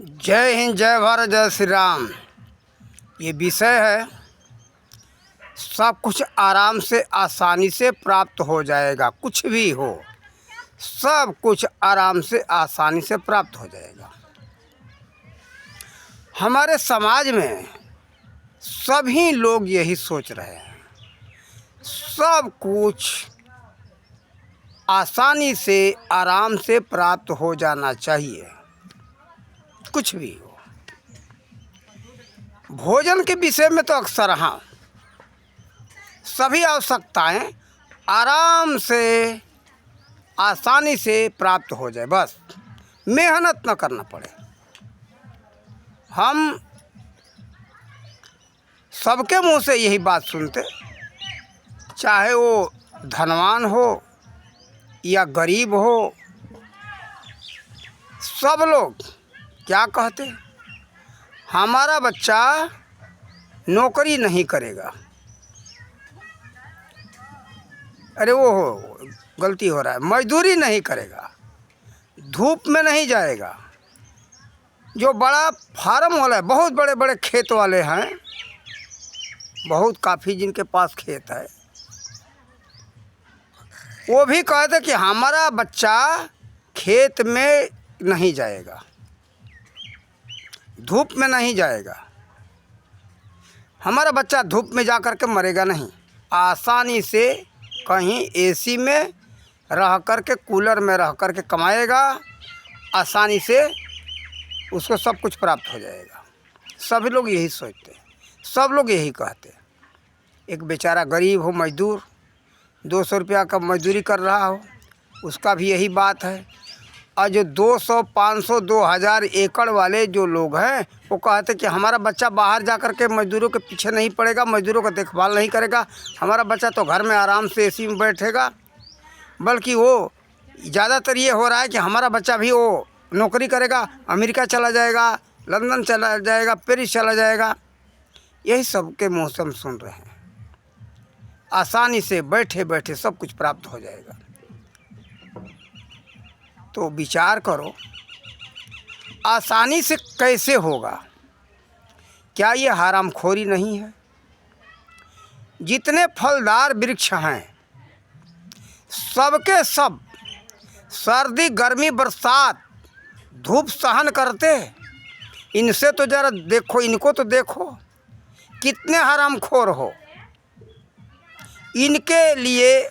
जय हिंद, जय भारत, जय श्री राम। ये विषय है, सब कुछ आराम से आसानी से प्राप्त हो जाएगा। कुछ भी हो, सब कुछ आराम से आसानी से प्राप्त हो जाएगा। हमारे समाज में सभी लोग यही सोच रहे हैं, सब कुछ आसानी से आराम से प्राप्त हो जाना चाहिए। कुछ भी हो, भोजन के विषय में तो अक्सर हाँ, सभी आवश्यकताएं आराम से आसानी से प्राप्त हो जाए, बस मेहनत न करना पड़े। हम सबके मुंह से यही बात सुनते, चाहे वो धनवान हो या गरीब हो, सब लोग क्या कहते, हमारा बच्चा नौकरी नहीं करेगा। अरे वो हो, गलती हो रहा है, मजदूरी नहीं करेगा, धूप में नहीं जाएगा। जो बड़ा फार्म वाला है, बहुत बड़े बड़े खेत वाले हैं, बहुत काफ़ी जिनके पास खेत है, वो भी कहते कि हमारा बच्चा खेत में नहीं जाएगा, धूप में नहीं जाएगा, हमारा बच्चा धूप में जा कर के मरेगा नहीं, आसानी से कहीं एसी में रह कर के, कूलर में रह कर के कमाएगा, आसानी से उसको सब कुछ प्राप्त हो जाएगा। सभी लोग यही सोचते, सब लोग यही कहते। एक बेचारा गरीब हो, मजदूर 200 रुपया का मजदूरी कर रहा हो, उसका भी यही बात है। और जो 200, 500, 2000 एकड़ वाले जो लोग हैं, वो कहते कि हमारा बच्चा बाहर जा कर के मजदूरों के पीछे नहीं पड़ेगा, मजदूरों का देखभाल नहीं करेगा, हमारा बच्चा तो घर में आराम से एसी में बैठेगा। बल्कि वो ज़्यादातर ये हो रहा है कि हमारा बच्चा भी वो नौकरी करेगा, अमेरिका चला जाएगा, लंदन चला जाएगा, पेरिस चला जाएगा। यही सब के मुँह से हम सुन रहे हैं, आसानी से बैठे बैठे सब कुछ प्राप्त हो जाएगा। तो विचार करो, आसानी से कैसे होगा? क्या ये हरामखोरी नहीं है? जितने फलदार वृक्ष हैं, सबके सब सर्दी, गर्मी, बरसात, धूप सहन करते। इनसे तो ज़रा देखो, इनको तो देखो, कितने हरामखोर हो। इनके लिए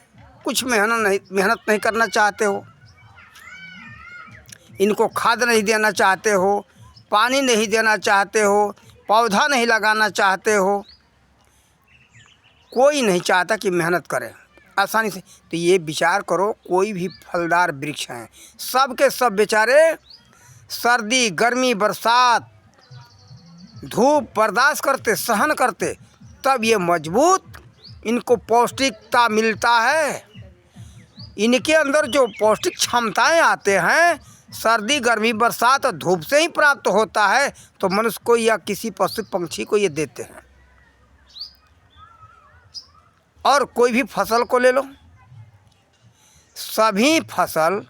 कुछ मेहनत नहीं करना चाहते हो, इनको खाद नहीं देना चाहते हो, पानी नहीं देना चाहते हो, पौधा नहीं लगाना चाहते हो। कोई नहीं चाहता कि मेहनत करें आसानी से। तो ये विचार करो, कोई भी फलदार वृक्ष हैं, सब के सब बेचारे सर्दी, गर्मी, बरसात, धूप बर्दाश्त करते, सहन करते, तब ये मजबूत, इनको पौष्टिकता मिलता है। इनके अंदर जो पौष्टिक क्षमताएं आते हैं, सर्दी, गर्मी, बरसात और धूप से ही प्राप्त होता है। तो मनुष्य को या किसी पशु पंछी को ये देते हैं। और कोई भी फसल को ले लो, सभी फसल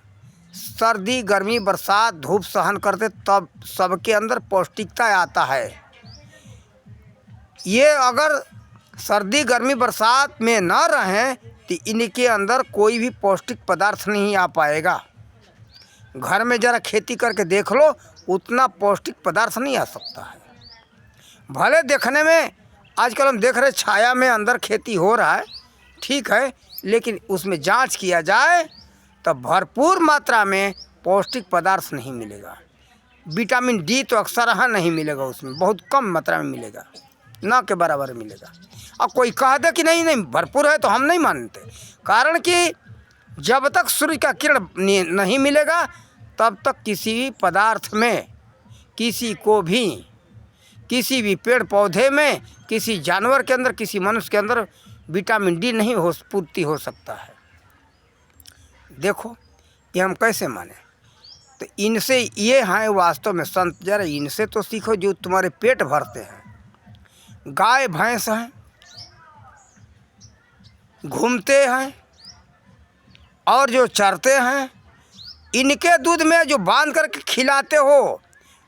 सर्दी, गर्मी, बरसात, धूप सहन करते, तब सबके अंदर पौष्टिकता आता है। ये अगर सर्दी, गर्मी, बरसात में न रहें तो इनके अंदर कोई भी पौष्टिक पदार्थ नहीं आ पाएगा। घर में ज़रा खेती करके देख लो, उतना पौष्टिक पदार्थ नहीं आ सकता है। भले देखने में आजकल हम देख रहे छाया में अंदर खेती हो रहा है, ठीक है, लेकिन उसमें जांच किया जाए तो भरपूर मात्रा में पौष्टिक पदार्थ नहीं मिलेगा। विटामिन डी तो अक्सर हाँ नहीं मिलेगा, उसमें बहुत कम मात्रा में मिलेगा, ना के बराबर मिलेगा। और कोई कह दे कि नहीं नहीं भरपूर है, तो हम नहीं मानते। कारण कि जब तक सूर्य का किरण नहीं मिलेगा, तब तक किसी भी पदार्थ में, किसी को भी, किसी भी पेड़ पौधे में, किसी जानवर के अंदर, किसी मनुष्य के अंदर विटामिन डी नहीं हो पूर्ति हो सकता है। देखो ये हम कैसे माने? तो इनसे ये हैं वास्तव में संत, जरा इनसे तो सीखो जो तुम्हारे पेट भरते हैं। गाय भैंस हैं, घूमते हैं और जो चरते हैं, इनके दूध में जो बांध करके खिलाते हो,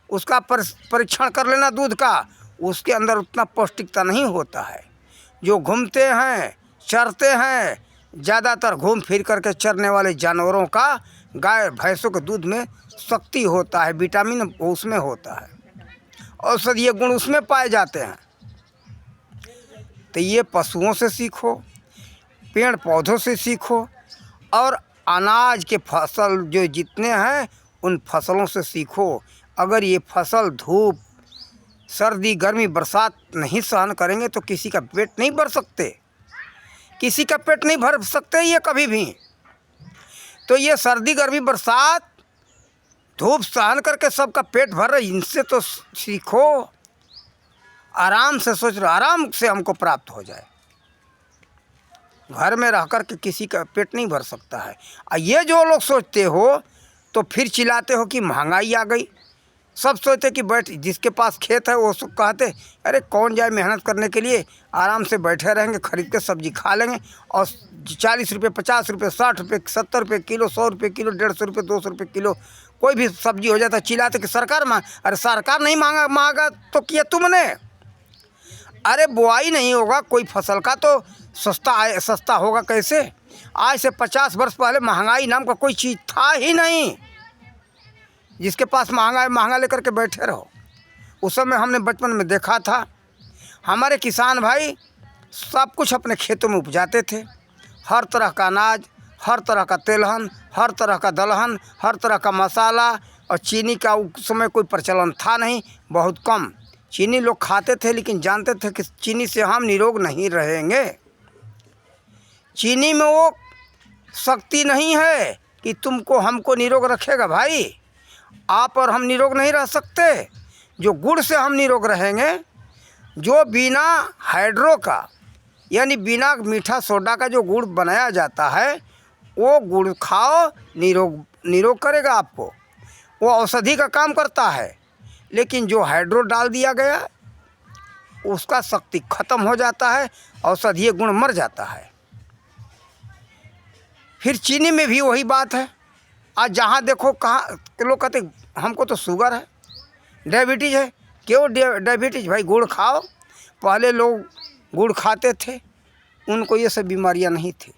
उसका परीक्षण कर लेना दूध का, उसके अंदर उतना पौष्टिकता नहीं होता है। जो घूमते हैं, चरते हैं, ज़्यादातर घूम फिर करके चरने वाले जानवरों का गाय भैंसों के दूध में शक्ति होता है, विटामिन उसमें होता है, औषधीय गुण उसमें पाए जाते हैं। तो ये पशुओं से सीखो, पेड़ पौधों से सीखो, और अनाज के फसल जो जितने हैं उन फसलों से सीखो। अगर ये फसल धूप, सर्दी, गर्मी, बरसात नहीं सहन करेंगे तो किसी का पेट नहीं भर सकते, किसी का पेट नहीं भर सकते ये कभी भी। तो ये सर्दी, गर्मी, बरसात, धूप सहन करके सबका पेट भर रहे, इनसे तो सीखो। आराम से सोच रहे, आराम से हमको प्राप्त हो जाए। घर में रह कर के किसी का पेट नहीं भर सकता है। ये जो लोग सोचते हो तो फिर चिल्लाते हो कि महंगाई आ गई। सब सोचते कि बैठ, जिसके पास खेत है वो सब कहते अरे कौन जाए मेहनत करने के लिए, आराम से बैठे रहेंगे, खरीद के सब्जी खा लेंगे, और 40 रुपये, 50 रुपये, 60 रुपये, 70 रुपये किलो, 100 रुपये किलो, 150 रुपये, 200 रुपये किलो कोई भी सब्जी हो जाता, चिल्लाते कि सरकार मांग। अरे सरकार नहीं मांगा तो किया तुमने। अरे बुआई नहीं होगा कोई फसल का तो सस्ता होगा कैसे? आज से 50 वर्ष पहले महंगाई नाम का कोई चीज़ था ही नहीं। जिसके पास महंगा लेकर के बैठे रहो। उस समय हमने बचपन में देखा था, हमारे किसान भाई सब कुछ अपने खेतों में उपजाते थे। हर तरह का अनाज, हर तरह का तेलहन, हर तरह का दलहन, हर तरह का मसाला, और चीनी का उस समय कोई प्रचलन था नहीं, बहुत कम। चीनी लोग खाते थे, लेकिन जानते थे कि चीनी से हम निरोग नहीं रहेंगे। चीनी में वो शक्ति नहीं है कि तुमको हमको निरोग रखेगा। भाई आप और हम निरोग नहीं रह सकते। जो गुड़ से हम निरोग रहेंगे, जो बिना हाइड्रो का यानी बिना मीठा सोडा का जो गुड़ बनाया जाता है, वो गुड़ खाओ, निरोग करेगा आपको। वो औषधि का काम करता है। लेकिन जो हाइड्रो डाल दिया गया उसका शक्ति खत्म हो जाता है, औषधीय गुण मर जाता है। फिर चीनी में भी वही बात है। आज जहाँ देखो कहाँ लोग कहते हमको तो शुगर है, डायबिटीज़ है। क्यों डायबिटीज़? भाई गुड़ खाओ। पहले लोग गुड़ खाते थे, उनको ये सब बीमारियां नहीं थी।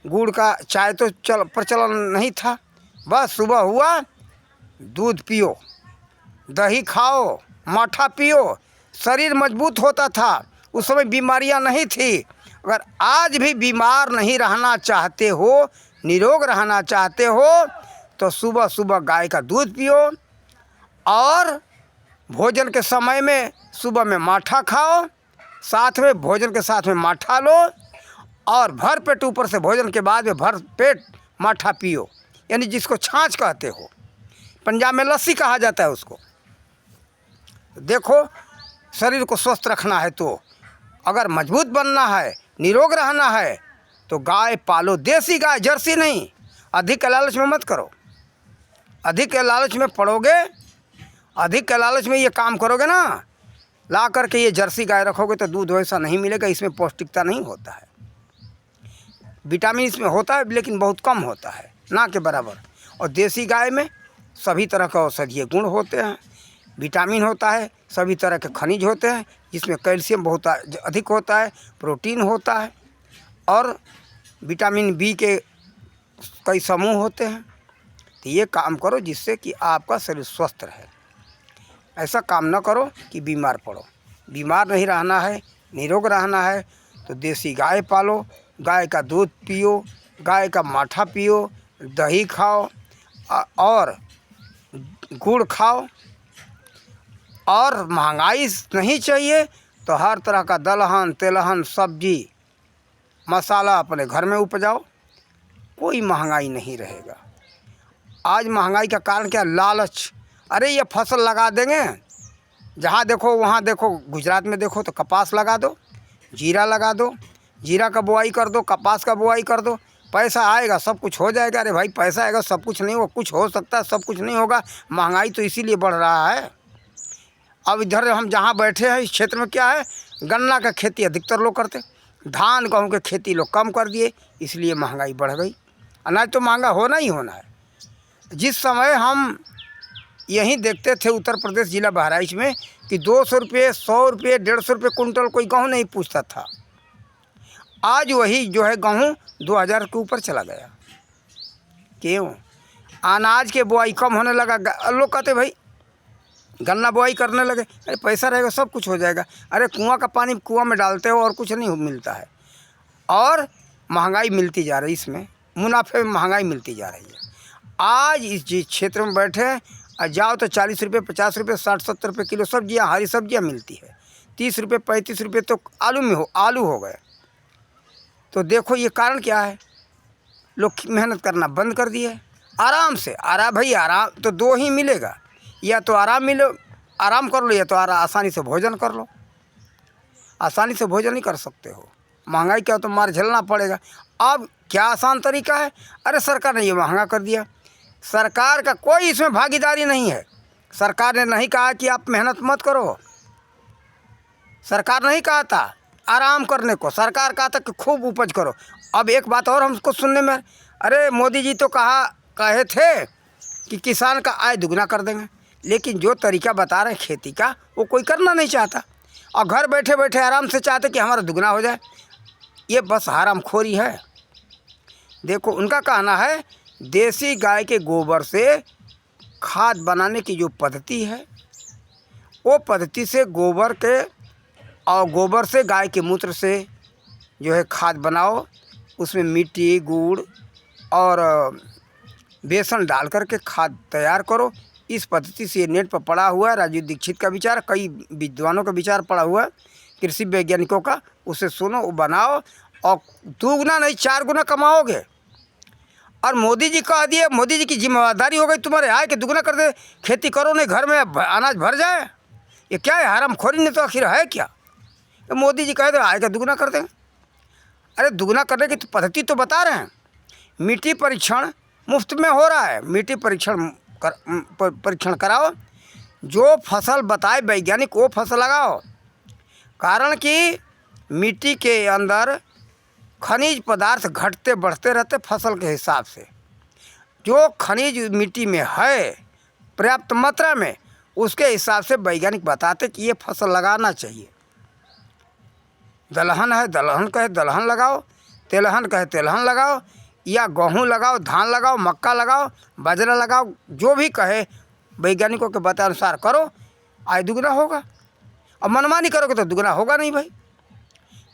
गुड़ का चाय तो प्रचलन नहीं था। बस सुबह हुआ दूध पियो, दही खाओ, माठा पियो, शरीर मजबूत होता था। उस समय बीमारियां नहीं थी। अगर आज भी बीमार नहीं रहना चाहते हो, निरोग रहना चाहते हो, तो सुबह सुबह गाय का दूध पियो, और भोजन के समय में सुबह में माठा खाओ, साथ में भोजन के साथ में माठा लो, और भर पेट ऊपर से भोजन के बाद में भर पेट माठा पियो, यानी जिसको छाछ कहते हो, पंजाब में लस्सी कहा जाता है उसको। देखो, शरीर को स्वस्थ रखना है तो, अगर मजबूत बनना है, निरोग रहना है, तो गाय पालो, देसी गाय, जर्सी नहीं। अधिक के लालच में मत करो। अधिक के लालच में पड़ोगे, अधिक के लालच में ये काम करोगे ना, ला करके ये जर्सी गाय रखोगे तो दूध वैसा नहीं मिलेगा। इसमें पौष्टिकता नहीं होता है। विटामिन इसमें होता है लेकिन बहुत कम होता है, ना के बराबर। और देसी गाय में सभी तरह के औषधीय गुण होते हैं, विटामिन होता है, सभी तरह के खनिज होते हैं, जिसमें कैल्शियम बहुत अधिक होता है, प्रोटीन होता है, और विटामिन बी के कई समूह होते हैं। तो ये काम करो जिससे कि आपका शरीर स्वस्थ रहे। ऐसा काम न करो कि बीमार पड़ो। बीमार नहीं रहना है, निरोग रहना है, तो देसी गाय पालो, गाय का दूध पियो, गाय का माठा पियो, दही खाओ, और गुड़ खाओ। और महंगाई नहीं चाहिए तो हर तरह का दलहन, तेलहन, सब्जी, मसाला अपने घर में उपजाओ, कोई महंगाई नहीं रहेगा। आज महंगाई का कारण क्या? लालच। अरे ये फसल लगा देंगे, जहाँ देखो वहाँ देखो, गुजरात में देखो तो कपास लगा दो, जीरा लगा दो, जीरा का बुआई कर दो, कपास का बुआई कर दो, पैसा आएगा, सब कुछ हो जाएगा। अरे भाई पैसा आएगा, सब कुछ नहीं हो, कुछ हो सकता है, सब कुछ नहीं होगा। महंगाई तो इसीलिए बढ़ रहा है। अब इधर हम जहाँ बैठे हैं इस क्षेत्र में क्या है, गन्ना का खेती अधिकतर लोग करते, धान गेहूँ की खेती लोग कम कर दिए, इसलिए महंगाई बढ़ गई। अनाज तो महंगा होना ही होना है। जिस समय हम यहीं देखते थे उत्तर प्रदेश जिला बहराइच में कि 200 रुपये, 100 रुपये, 150 रुपये कुंटल कोई गेहूँ नहीं पूछता था। आज वही जो है गेहूँ 2000 के ऊपर चला गया। क्यों? अनाज के बुआई कम होने लगा। लोग कहते भाई गन्ना बुआई करने लगे, अरे पैसा रहेगा सब कुछ हो जाएगा। अरे कुआं का पानी कुआं में डालते हो और कुछ नहीं मिलता है, और महंगाई मिलती जा रही है। इसमें मुनाफे में महंगाई मिलती जा रही है। आज इस जिस क्षेत्र में बैठे और जाओ तो 40 रुपये, 50 रुपये, 60-70 रुपये किलो सब्जियाँ, हरी सब्जियाँ मिलती है। 30 रुपये, 35 रुपये तो आलू हो गए। तो देखो ये कारण क्या है? लोग मेहनत करना बंद कर दिए। आराम से भाई आराम तो दो ही मिलेगा, या तो आराम कर लो, या तो आसानी से भोजन कर लो। आसानी से भोजन नहीं कर सकते हो, महंगाई का तो मार झेलना पड़ेगा। अब क्या आसान तरीका है? अरे सरकार ने ये महंगा कर दिया। सरकार का कोई इसमें भागीदारी नहीं है। सरकार ने नहीं कहा कि आप मेहनत मत करो, सरकार नहीं कहा था आराम करने को, सरकार कहा था कि खूब उपज करो। अब एक बात और हमको सुनने में, अरे मोदी जी तो कहे थे कि किसान का आय दुगना कर देंगे, लेकिन जो तरीका बता रहे हैं खेती का वो कोई करना नहीं चाहता, और घर बैठे बैठे आराम से चाहते कि हमारा दुगना हो जाए। ये बस हरामखोरी है। देखो उनका कहना है देसी गाय के गोबर से खाद बनाने की जो पद्धति है, वो पद्धति से गोबर से गाय के मूत्र से जो है खाद बनाओ, उसमें मिट्टी, गुड़ और बेसन डाल करके खाद तैयार करो। इस पद्धति से ये नेट पर पड़ा हुआ है, राजीव दीक्षित का विचार, कई विद्वानों का विचार पड़ा हुआ है, कृषि वैज्ञानिकों का। उसे सुनो, वो बनाओ और 2 गुना नहीं 4 गुना कमाओगे। और मोदी जी कह दिए, मोदी जी की जिम्मेदारी हो गई तुम्हारे आय के दुगना कर दे, खेती करो नहीं घर में अनाज भर जाए। ये क्या है? हरामखोरी ने तो आखिर है क्या? तो मोदी जी कहे तो आय का दुगना कर देंगे। अरे दुगना करने की तो पद्धति तो बता रहे हैं। मिट्टी परीक्षण मुफ्त में हो रहा है, मिट्टी परीक्षण कराओ, जो फसल बताए वैज्ञानिक वो फसल लगाओ। कारण कि मिट्टी के अंदर खनिज पदार्थ घटते बढ़ते रहते फसल के हिसाब से। जो खनिज मिट्टी में है पर्याप्त मात्रा में, उसके हिसाब से वैज्ञानिक बताते कि ये फसल लगाना चाहिए। दलहन है, दलहन कहे दलहन लगाओ, तेलहन कहे तेलहन लगाओ, या गेहूँ लगाओ, धान लगाओ, मक्का लगाओ, बाजरा लगाओ, जो भी कहे वैज्ञानिकों के बताए अनुसार करो, आय दुगना होगा। और मनमानी करोगे तो दुगना होगा नहीं भाई।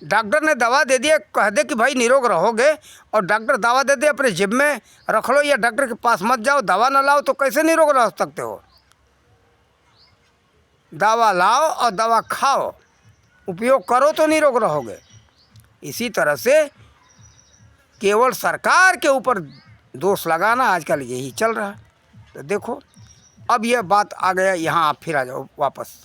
डॉक्टर ने दवा दे दिया, कह दे कि भाई निरोग रहोगे, और डॉक्टर दवा दे दे अपने जेब में रख लो, या डॉक्टर के पास मत जाओ, दवा ना लाओ, तो कैसे निरोग रह सकते हो? दवा लाओ और दवा खाओ, उपयोग करो तो निरोग रहोगे। इसी तरह से केवल सरकार के ऊपर दोष लगाना आजकल यही चल रहा है। तो देखो अब यह बात आ गया, यहाँ आप फिर आ जाओ वापस।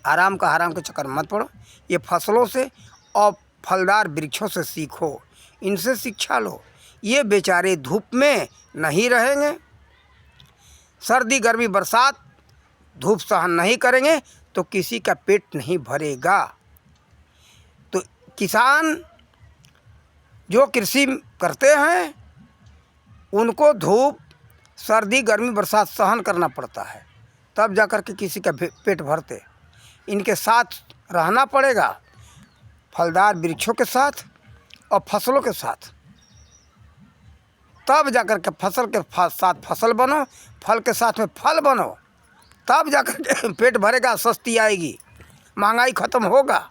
आराम का हराम के चक्कर में मत पड़ो। ये फसलों से और फलदार वृक्षों से सीखो, इनसे शिक्षा लो। ये बेचारे धूप में नहीं रहेंगे, सर्दी गर्मी बरसात धूप सहन नहीं करेंगे तो किसी का पेट नहीं भरेगा। तो किसान जो कृषि करते हैं उनको धूप सर्दी गर्मी बरसात सहन करना पड़ता है, तब जाकर के किसी का पेट भरते। इनके साथ रहना पड़ेगा, फलदार वृक्षों के साथ और फसलों के साथ, तब जाकर के फसल के साथ फसल बनो, फल के साथ में फल बनो, तब जाकर के पेट भरेगा, सस्ती आएगी, महंगाई ख़त्म होगा।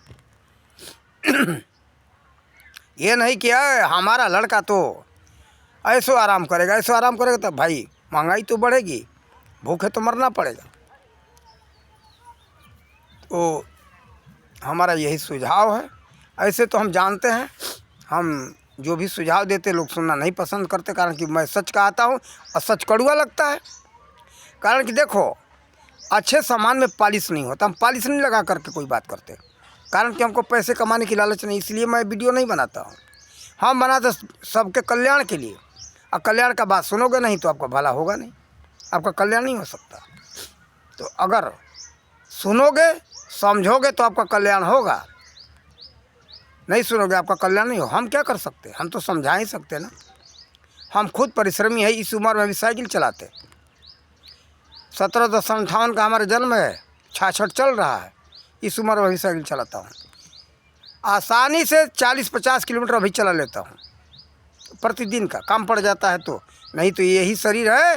ये नहीं किया हमारा लड़का तो ऐसो आराम करेगा तो भाई महंगाई तो बढ़ेगी, भूखे तो मरना पड़ेगा। तो हमारा यही सुझाव है। ऐसे तो हम जानते हैं, हम जो भी सुझाव देते लोग सुनना नहीं पसंद करते, कारण कि मैं सच कहता हूँ और सच कड़वा लगता है। कारण कि देखो अच्छे सामान में पॉलिश नहीं होता, हम पॉलिश नहीं लगा करके कोई बात करते, कारण कि हमको पैसे कमाने की लालच नहीं, इसलिए मैं वीडियो नहीं बनाता हूँ। हम बनाते सबके कल्याण के लिए, और कल्याण का बात सुनोगे नहीं तो आपका भला होगा नहीं, आपका कल्याण नहीं हो सकता। तो अगर सुनोगे समझोगे तो आपका कल्याण होगा, नहीं सुनोगे आपका कल्याण नहीं हो। हम क्या कर सकते, हम तो समझा ही सकते ना। हम खुद परिश्रमी है, इस उम्र में भी साइकिल चलाते, 17/10/58 का हमारा जन्म है, 66 चल रहा है। इस उम्र में भी साइकिल चलाता हूँ। आसानी से 40-50 किलोमीटर अभी चला लेता हूँ प्रतिदिन का। काम पड़ जाता है तो, नहीं तो यही शरीर है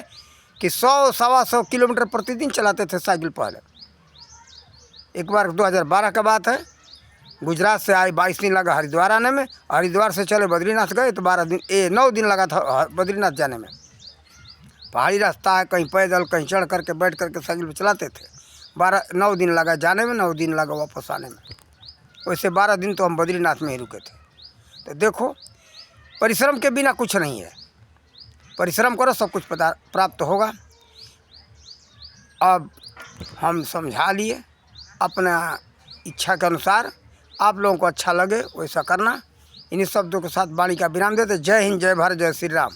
कि 100-125 किलोमीटर प्रतिदिन चलाते थे साइकिल पहले। एक बार 2012 का बात है, गुजरात से आए, 22 दिन लगा हरिद्वार आने में। हरिद्वार से चले बद्रीनाथ गए तो 9 दिन लगा था बद्रीनाथ जाने में। पहाड़ी रास्ता है, कहीं पैदल कहीं चढ़ करके बैठ करके साइकिल पर चलाते थे। 9 दिन लगा जाने में, 9 दिन लगा वापस आने में। वैसे 12 दिन तो हम बद्रीनाथ में ही रुके थे। तो देखो, परिश्रम के बिना कुछ नहीं है। परिश्रम करो, सब कुछ प्राप्त होगा। अब हम समझा लिए अपना इच्छा के अनुसार। आप लोगों को अच्छा लगे वैसा करना। इन्हीं शब्दों के साथ वाणी का विराम देते। जय हिंद, जय भारत, जय श्री राम।